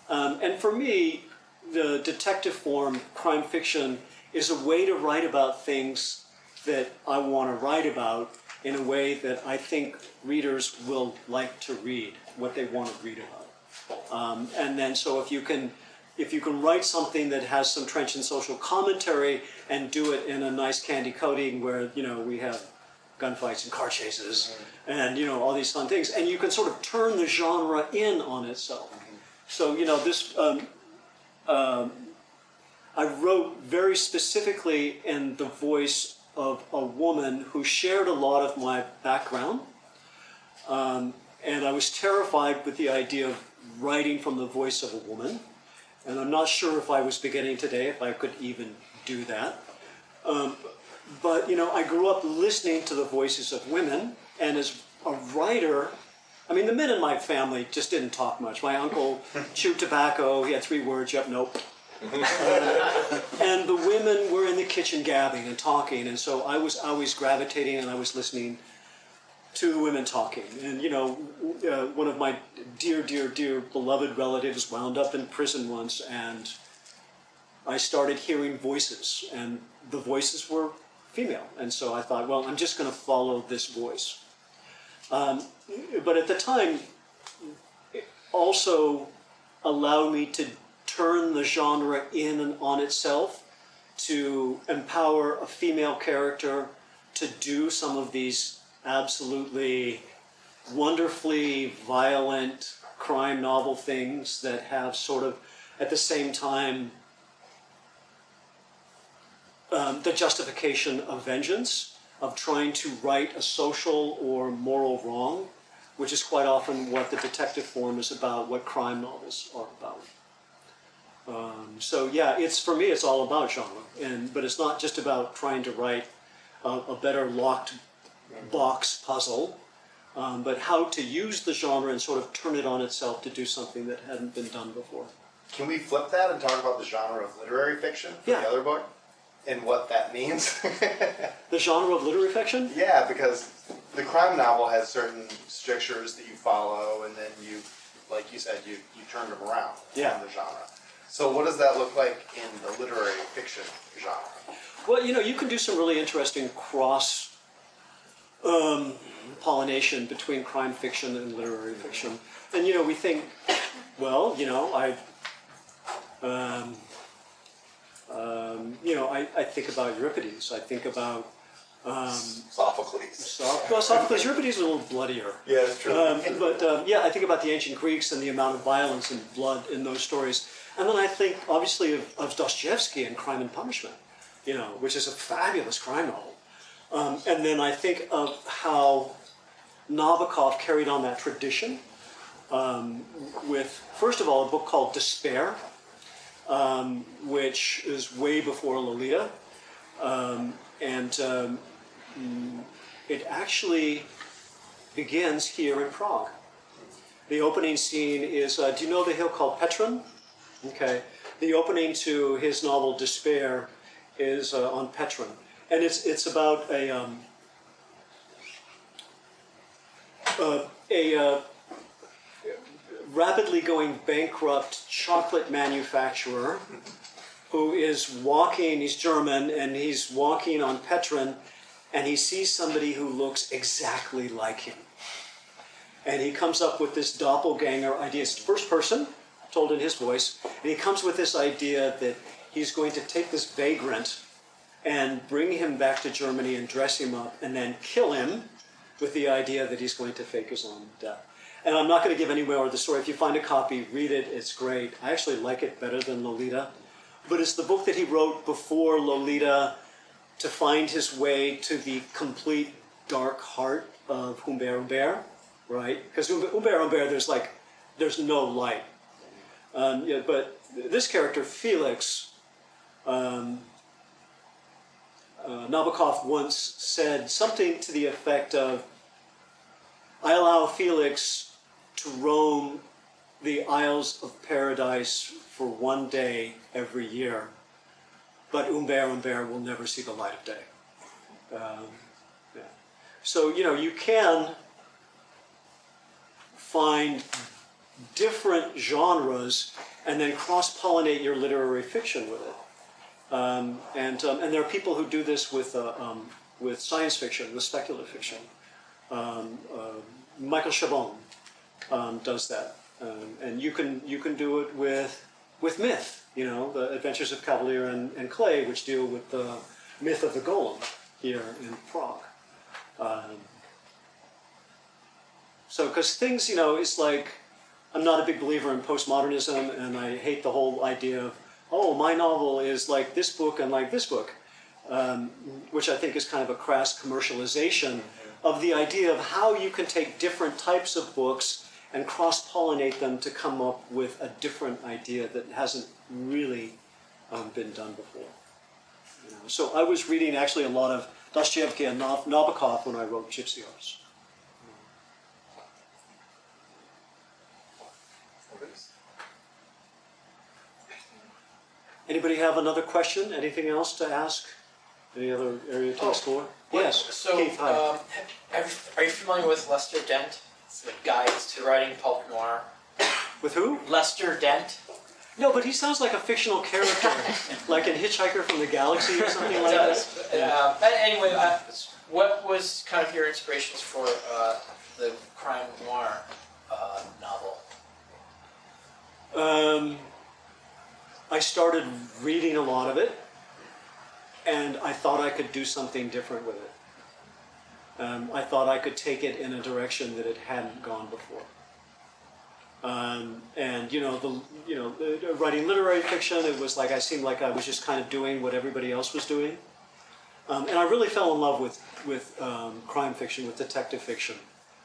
S2: And for me, the detective form, crime fiction, is a way to write about things that I want to write about in a way that I think readers will like to read, what they want to read about. And then so if you can write something that has some trenchant social commentary and do it in a nice candy coating where, you know, we have gunfights and car chases and, you know, all these fun things, and you can sort of turn the genre in on itself. So, you know, this, I wrote very specifically in the voice of a woman who shared a lot of my background. And I was terrified with the idea of writing from the voice of a woman. And I'm not sure if I was beginning today, if I could even do that. But, you know, I grew up listening to the voices of women, and as a writer, I mean, the men in my family just didn't talk much. My uncle chewed tobacco, he had 3 words, yep, nope. And the women were in the kitchen gabbing and talking, and so I was always gravitating and I was listening to the women talking. And, you know, one of my dear, dear, dear beloved relatives wound up in prison once, and I started hearing voices, and the voices were female. And so I thought, well, I'm just going to follow this voice. But at the time, it also allowed me to turn the genre in and on itself, to empower a female character to do some of these absolutely wonderfully violent crime novel things that have sort of, at the same time, the justification of vengeance, of trying to right a social or moral wrong, which is quite often what the detective form is about, what crime novels are about. So yeah, for me, it's all about genre, but it's not just about trying to write a better locked box puzzle, but how to use the genre and sort of turn it on itself to do something that hadn't been done before.
S4: Can we flip that and talk about the genre of literary fiction for the other book and what that means?
S2: The genre of literary fiction?
S4: Yeah, because the crime novel has certain strictures that you follow, and then you, like you said, you turn them around from the genre. So what does that look like in the literary fiction genre?
S2: Well, you know, you can do some really interesting cross pollination between crime fiction and literary fiction. And, you know, we think, well, you know, I think about Euripides. I think about
S1: Sophocles.
S2: Sophocles. Euripides is a little bloodier.
S1: Yeah, that's true.
S2: I think about the ancient Greeks and the amount of violence and blood in those stories. And then I think, obviously, of Dostoevsky and Crime and Punishment, you know, which is a fabulous crime novel. And then I think of how Nabokov carried on that tradition with, first of all, a book called Despair, which is way before Lolita. It actually begins here in Prague. The opening scene is, do you know the hill called Petrin? Okay. The opening to his novel Despair is on Petrin. And it's about a rapidly going bankrupt chocolate manufacturer who is walking, he's German, and he's walking on Petrin, and he sees somebody who looks exactly like him. And he comes up with this doppelganger idea. It's first person, told in his voice, and he comes with this idea that he's going to take this vagrant and bring him back to Germany and dress him up and then kill him with the idea that he's going to fake his own death. And I'm not going to give any more of the story. If you find a copy, read it. It's great. I actually like it better than Lolita. But it's the book that he wrote before Lolita to find his way to the complete dark heart of Humbert, right? Because Humbert, there's no light. Yeah, but this character, Felix, Nabokov once said something to the effect of, I allow Felix to roam the Isles of Paradise for one day every year, but Humbert will never see the light of day. Yeah. So, you can find different genres and then cross-pollinate your literary fiction with it. And there are people who do this with science fiction, with speculative fiction. Michael Chabon does that, and you can do it with myth. The Adventures of Cavalier and Clay, which deal with the myth of the golem here in Prague. So, because things, it's like, I'm not a big believer in postmodernism, and I hate the whole idea of, oh, my novel is like this book and like this book, which I think is kind of a crass commercialization of the idea of how you can take different types of books and cross-pollinate them to come up with a different idea that hasn't really been done before. So I was reading actually a lot of Dostoevsky and Nabokov when I wrote Gypsy. Anybody have another question? Anything else to ask? Any other area to explore? Yes.
S5: So,
S2: Keith, hi.
S5: are you familiar with Lester Dent? It's the guide to writing pulp noir.
S2: With who?
S5: Lester Dent.
S2: No, but he sounds like a fictional character, like in Hitchhiker from the Galaxy or something like that.
S5: Anyway, what was kind of your inspirations for the crime noir novel?
S2: I started reading a lot of it, and I thought I could do something different with it. I thought I could take it in a direction that it hadn't gone before. Writing literary fiction, it was like I seemed like I was just kind of doing what everybody else was doing. And I really fell in love with crime fiction, with detective fiction.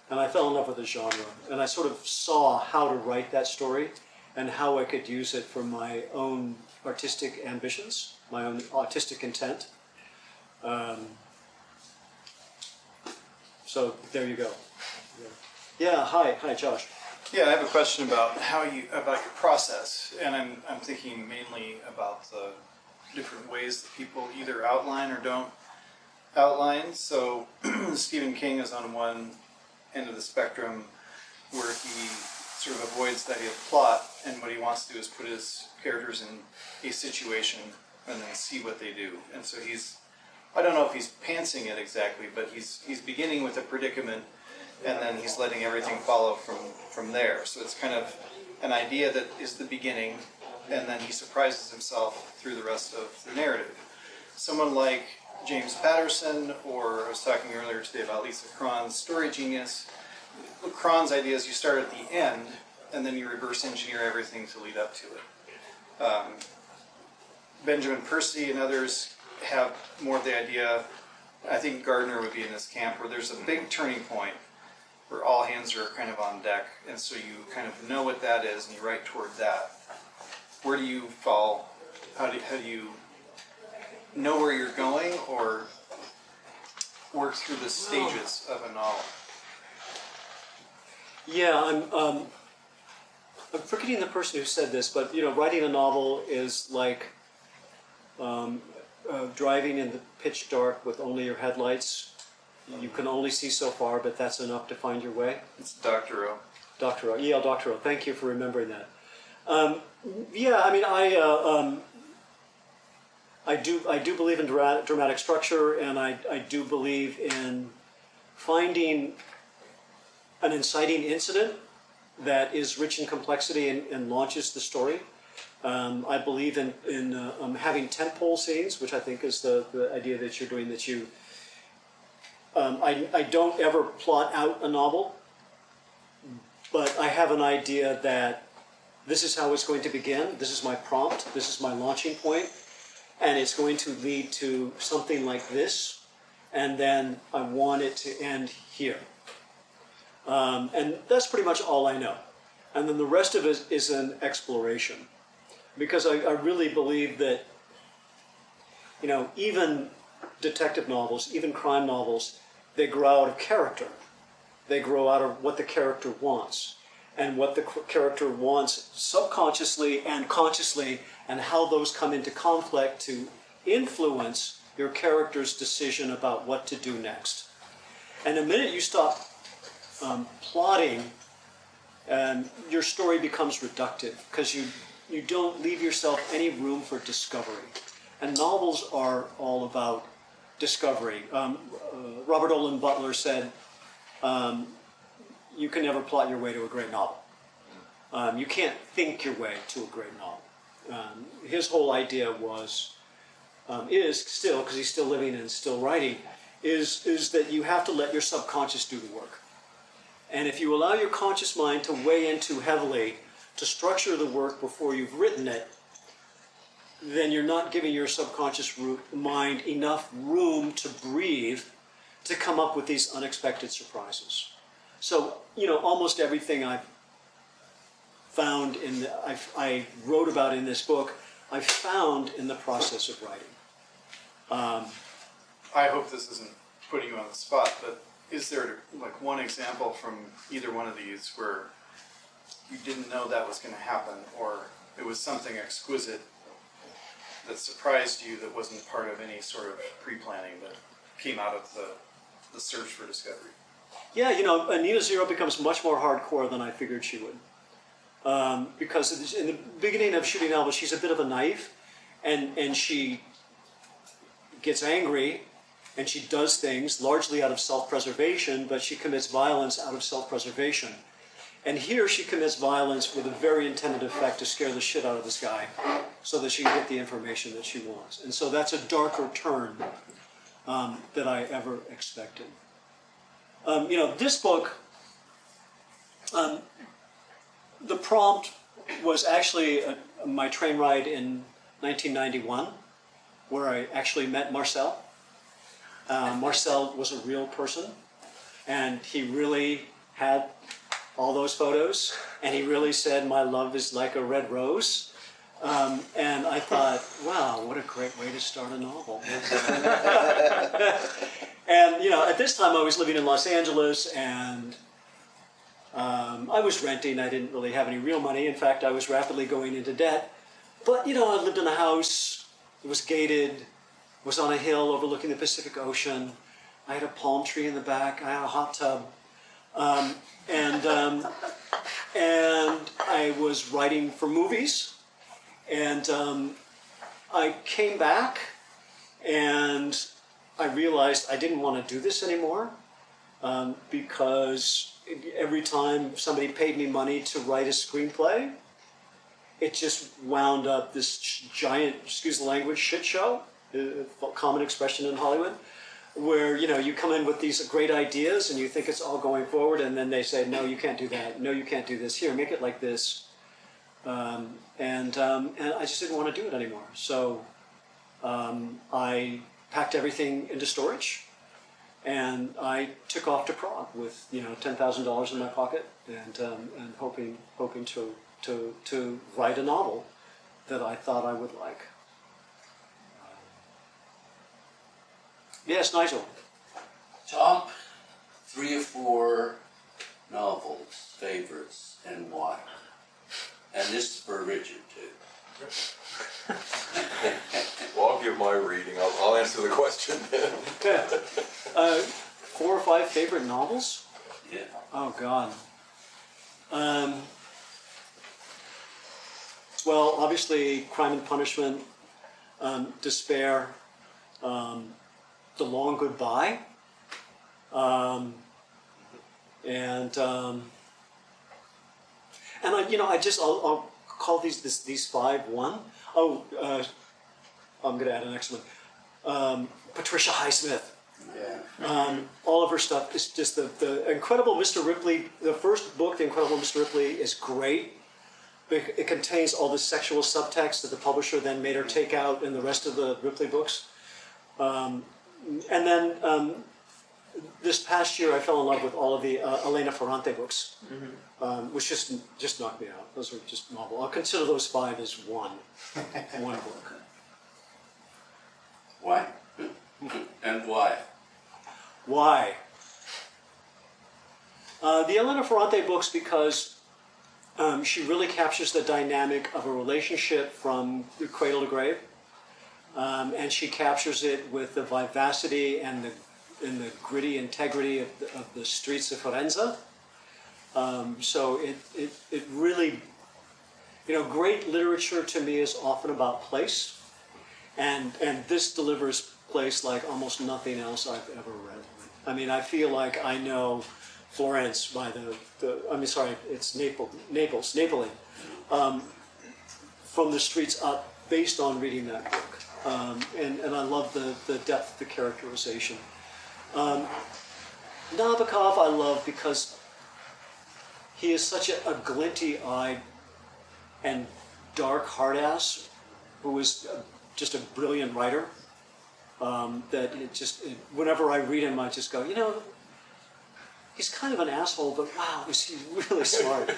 S2: And I fell in love with the genre. And I sort of saw how to write that story and how I could use it for my own artistic ambitions, my own artistic intent. So there you go. Yeah, hi, Josh.
S6: Yeah, I have a question about about your process, and I'm thinking mainly about the different ways that people either outline or don't outline. So Stephen King is on one end of the spectrum where he sort of avoids the idea of plot, and what he wants to do is put his characters in a situation and then see what they do. And so I don't know if he's pantsing it exactly, but he's beginning with a predicament, and then he's letting everything follow from there. So it's kind of an idea that is the beginning, and then he surprises himself through the rest of the narrative. Someone like James Patterson, or I was talking earlier today about Lisa Cron's Story Genius. Cron's idea is you start at the end, and then you reverse engineer everything to lead up to it. Benjamin Percy and others have more of the idea, I think Gardner would be in this camp, where there's a big turning point where all hands are kind of on deck, and so you kind of know what that is and you write toward that. Where do you fall? How do you know where you're going, or work through the stages of a novel?
S2: Yeah, I'm forgetting the person who said this, but writing a novel is like driving in the pitch dark with only your headlights. You can only see so far, but that's enough to find your way.
S6: It's Dr. O.
S2: Dr. O. Yeah, Dr. O. Thank you for remembering that. I do believe in dramatic structure, and I do believe in finding an inciting incident that is rich in complexity and launches the story. I believe in having tentpole scenes, which I think is the idea that you're doing, that you, I don't ever plot out a novel, but I have an idea that this is how it's going to begin, this is my prompt, this is my launching point, and it's going to lead to something like this, and then I want it to end here. And that's pretty much all I know. And then the rest of it is an exploration. Because I really believe that, you know, even detective novels, even crime novels, they grow out of character. They grow out of what the character wants. And what the character wants subconsciously and consciously, and how those come into conflict to influence your character's decision about what to do next. And the minute you stop plotting, your story becomes reductive, because you don't leave yourself any room for discovery. And novels are all about discovery. Robert Olin Butler said, you can never plot your way to a great novel. You can't think your way to a great novel. His whole idea was, is still, because he's still living and still writing, is that you have to let your subconscious do the work. And if you allow your conscious mind to weigh in too heavily to structure the work before you've written it, then you're not giving your subconscious mind enough room to breathe to come up with these unexpected surprises. So, you know, almost everything I've found I wrote about in this book, I found in the process of writing.
S6: I hope this isn't putting you on the spot, but is there like one example from either one of these where you didn't know that was going to happen, or it was something exquisite that surprised you that wasn't part of any sort of pre-planning that came out of the search for discovery?
S2: Yeah, you know, Nina Zero becomes much more hardcore than I figured she would. Because in the beginning of Shooting Alva, she's a bit of a knife, and she gets angry, and she does things largely out of self-preservation, but she commits violence out of self-preservation. And here she commits violence with a very intended effect to scare the shit out of this guy so that she can get the information that she wants. And so that's a darker turn that I ever expected. You know, this book, the prompt was actually my train ride in 1991, where I actually met Marcel. Marcel was a real person, and he really had all those photos, and he really said, "My love is like a red rose." And I thought, wow, what a great way to start a novel. And, you know, at this time I was living in Los Angeles, and I was renting. I didn't really have any real money. In fact, I was rapidly going into debt. But, you know, I lived in a house. It was gated, was on a hill overlooking the Pacific Ocean. I had a palm tree in the back. I had a hot tub. And I was writing for movies. And I came back, and I realized I didn't want to do this anymore, because every time somebody paid me money to write a screenplay, it just wound up this giant, excuse the language, shit show, a common expression in Hollywood, where, you know, you come in with these great ideas and you think it's all going forward, and then they say, no, you can't do that. No, you can't do this. Here, make it like this. And I just didn't want to do it anymore. So I packed everything into storage, and I took off to Prague with, you know, $10,000 in my pocket, and hoping to write a novel that I thought I would like. Yes, Nigel.
S3: Top 3 or 4 novels, favorites, and why? And this is for Richard, too.
S1: Well, I'll give my reading. I'll answer the question then.
S2: 4 or 5 favorite novels?
S3: Yeah.
S2: Oh, God. Well, obviously, Crime and Punishment, Despair, The Long Goodbye, and I'll call these five one. Oh, I'm going to add an next one. Patricia Highsmith.
S4: Yeah.
S2: All of her stuff is just the Incredible Mr. Ripley. The first book, The Incredible Mr. Ripley, is great. It contains all the sexual subtext that the publisher then made her take out in the rest of the Ripley books. And then this past year, I fell in love with all of the Elena Ferrante books, which just knocked me out. Those were just novel. I'll consider those five as one book.
S3: Why? And why?
S2: Why? The Elena Ferrante books, because she really captures the dynamic of a relationship from the cradle to grave, and she captures it with the vivacity and the gritty integrity of the streets of Firenze. So it really, great literature to me is often about place, and this delivers place like almost nothing else I've ever read. I mean, I feel like I know Florence by it's Naples, from the streets up, based on reading that book. And I love the depth of the characterization. Nabokov I love because he is such a glinty-eyed and dark hard-ass who is just a brilliant writer. That whenever I read him, I just go, he's kind of an asshole, but wow, is he really smart?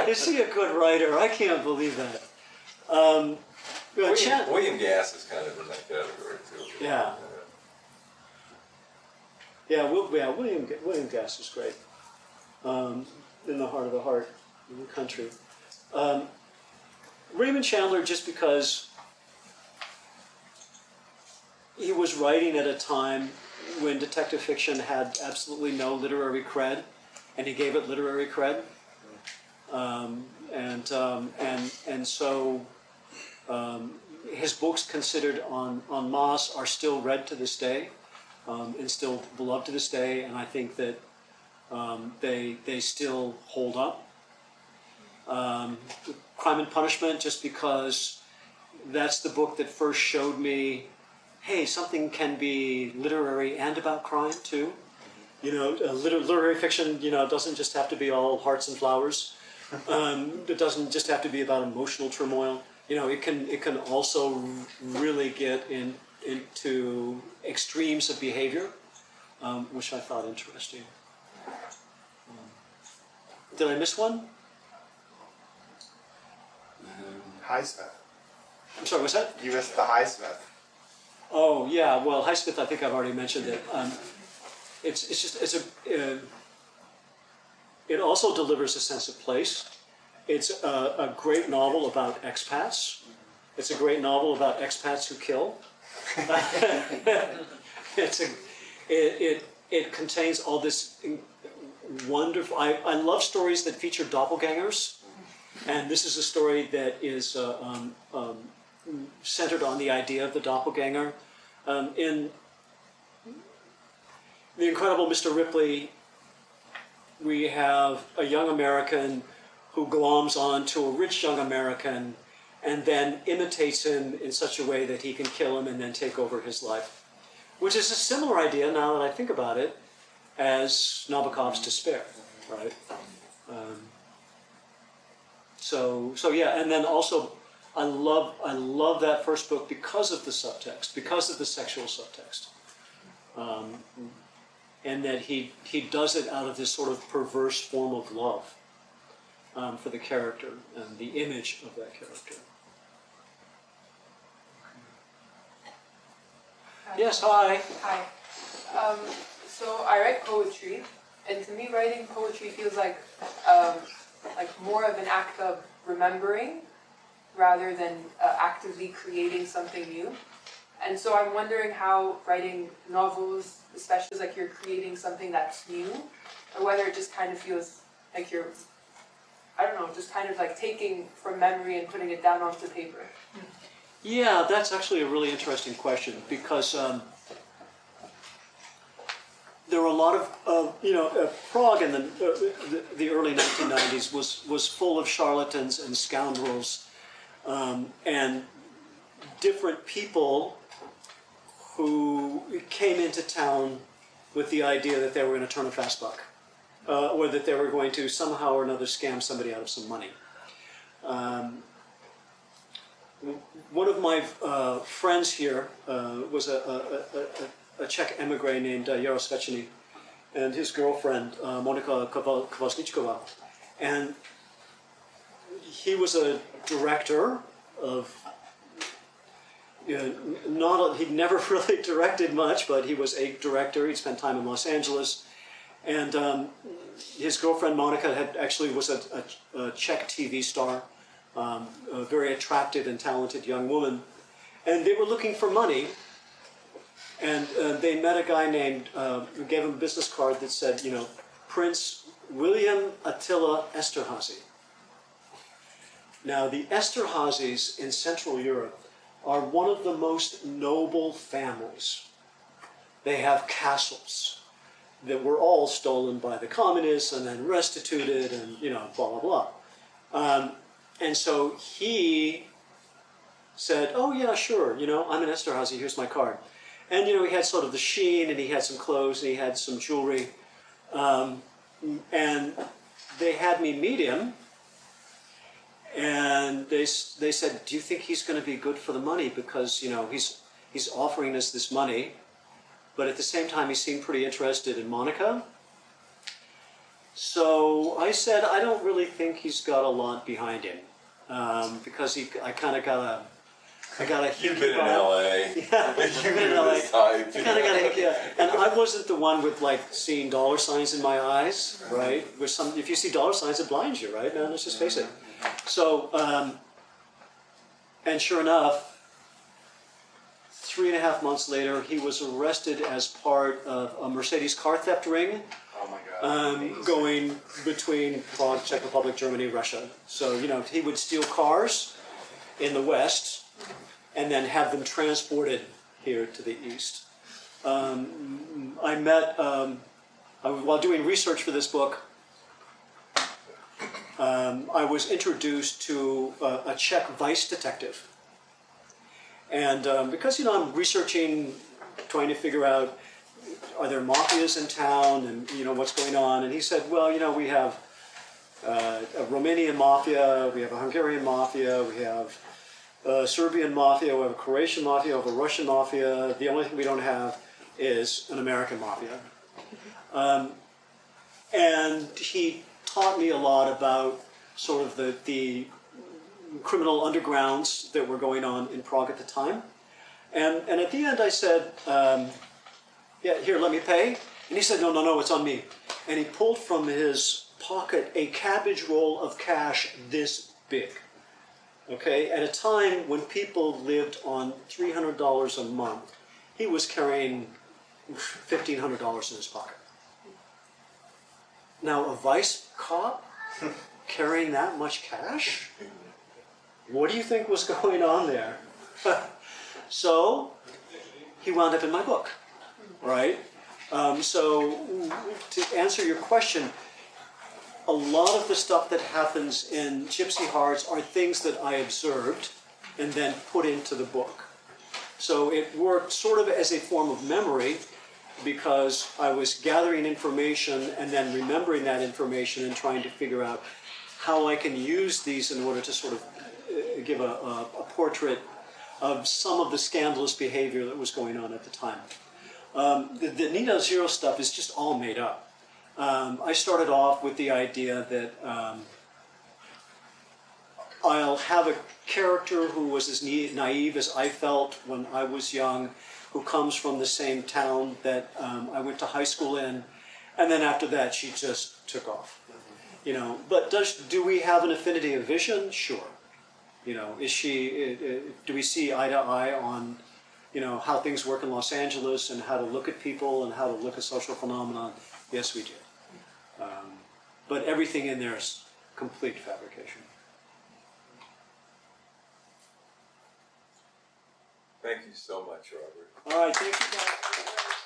S2: Is he a good writer? I can't believe that.
S1: William Gass is kind of in that category too.
S2: Yeah. Yeah, William Gass is great. In the heart of the heart, in the country. Raymond Chandler, just because he was writing at a time when detective fiction had absolutely no literary cred, and he gave it literary cred. And so his books considered en masse are still read to this day, and still beloved to this day, and I think that they still hold up. Crime and Punishment, just because that's the book that first showed me, hey, something can be literary and about crime too. Literary fiction, doesn't just have to be all hearts and flowers. It doesn't just have to be about emotional turmoil. It can also really get into extremes of behavior, which I thought interesting. Did I miss one?
S4: Highsmith.
S2: I'm sorry, what's that?
S4: You missed the Highsmith.
S2: Oh yeah, well, Highsmith, I think I've already mentioned it. It also delivers a sense of place. It's a great novel about expats. It's a great novel about expats who kill. It contains all this wonderful. I love stories that feature doppelgangers, and this is a story that is centered on the idea of the doppelganger. In The Incredible Mr. Ripley, we have a young American who gloms on to a rich young American and then imitates him in such a way that he can kill him and then take over his life. Which is a similar idea, now that I think about it, as Nabokov's Despair, right? So yeah, and then also I love that first book because of the subtext, because of the sexual subtext. And that he does it out of this sort of perverse form of love for the character and the image of that character.
S7: Hi.
S2: Yes, hi.
S7: Hi. So I write poetry, and to me, writing poetry feels like more of an act of remembering rather than actively creating something new. And so I'm wondering how writing novels, especially like you're creating something that's new, or whether it just kind of feels like you're, I don't know, just kind of like taking from memory and putting it down onto paper.
S2: Yeah, that's actually a really interesting question because there are a lot of Prague in the early 1990s was full of charlatans and scoundrels and different people who came into town with the idea that they were going to turn a fast buck, or that they were going to somehow or another scam somebody out of some money. One of my friends here was a Czech emigre named Jarosvečený, and his girlfriend, Monika Kvasničková. And he was a director of, he'd never really directed much, but he was a director. He'd spent time in Los Angeles. And his girlfriend, Monika, was a Czech TV star, a very attractive and talented young woman. And they were looking for money. And they met a guy named, who gave him a business card that said, Prince William Attila Esterházy. Now, the Esterházys in Central Europe are one of the most noble families. They have castles that were all stolen by the communists and then restituted and, blah, blah, blah. And so he said, oh, yeah, sure, I'm an Esterházy, here's my card. And, he had sort of the sheen, and he had some clothes, and he had some jewelry. And they had me meet him, and they said, do you think he's going to be good for the money? Because, he's offering us this money, but at the same time, he seemed pretty interested in Monika. So I said, I don't really think he's got a lot behind him, because I kind of got a
S1: You've been in LA.
S2: Yeah, I've been in LA. I kind of got a hickey. And I wasn't the one with seeing dollar signs in my eyes, right? If you see dollar signs, it blinds you, right? Now let's just face it. So, and sure enough, 3.5 months later, he was arrested as part of a Mercedes car theft ring.
S4: Oh my God.
S2: Going between Prague, Czech Republic, Germany, Russia. So, he would steal cars in the West and then have them transported here to the East. I met, while doing research for this book, I was introduced to a Czech vice detective. And because, I'm researching, trying to figure out, are there mafias in town and, what's going on? And he said, well, we have a Romanian mafia, we have a Hungarian mafia, we have a Serbian mafia, we have a Croatian mafia, we have a Russian mafia. The only thing we don't have is an American mafia. And he taught me a lot about sort of the criminal undergrounds that were going on in Prague at the time. And at the end I said, yeah, here, let me pay. And he said, no, it's on me. And he pulled from his pocket a cabbage roll of cash this big. Okay, at a time when people lived on $300 a month, he was carrying $1,500 in his pocket. Now, a vice cop carrying that much cash? What do you think was going on there? So, he wound up in my book, right? So, to answer your question, a lot of the stuff that happens in Gypsy Hearts are things that I observed and then put into the book. So it worked sort of as a form of memory because I was gathering information and then remembering that information and trying to figure out how I can use these in order to sort of give a portrait of some of the scandalous behavior that was going on at the time. The Nina Zero stuff is just all made up. I started off with the idea that I'll have a character who was as naive as I felt when I was young, who comes from the same town that I went to high school in, and then after that she just took off. But do we have an affinity of vision? Sure. Is she? Do we see eye to eye on, how things work in Los Angeles and how to look at people and how to look at social phenomena? Yes, we do. But everything in there is complete fabrication.
S1: Thank you so much, Robert.
S2: All right, thank you guys.